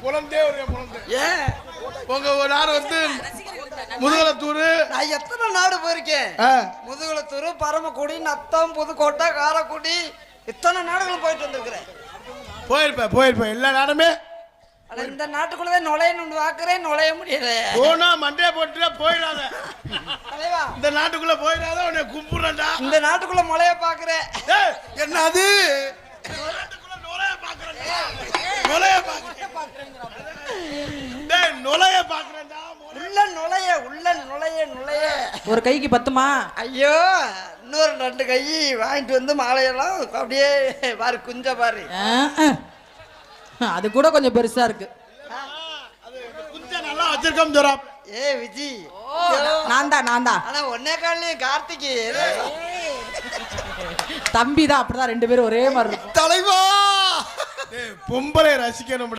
புலந்தே ஏன் உங்க ஒரு நாடு வந்து முதுகுளத்தூர். நான் எத்தனை நாடு போயிருக்கேன். முதுகுளத்தூர், பரமக்குடி, நத்தம், புதுக்கோட்டை, காரைக்குடி, இத்தனை நாடுகளும் போயிட்டு வந்திருக்கிறேன். போயிருப்பேன் எல்லா நாடுமே. இந்த நாட்டுக்குள்ளதான் நுழையணும்னு பாக்குறேன், நுழைய முடியல. போனா மண்டைய போட்டு போயிடாத. இந்த நாட்டுக்குள்ள போயிடாத, உன்னை கும்பிடுறா. இந்த நாட்டுக்குள்ள நுழைய பாக்குறேன். என்னது ஒரு கைக்கு பத்துமா? ஐயோ, இன்னொரு 2 கை வாங்கிட்டு வந்து மாலையெல்லாம் அப்படியே பாரு, குஞ்ச பாரு. அது கூட கொஞ்சம் பெருசா இருக்கு. நல்லா வச்சிருக்கோம் தூரம். ஏ விஜி, நான் தான் ஆனா ஒன்னே காலையும் கார்த்திகை தம்பி தான். அப்படிதான் 2 பேரும் ஒரே மாதிரி இருக்கும். தலைவா பொம்பளை ரசிக்கணும்.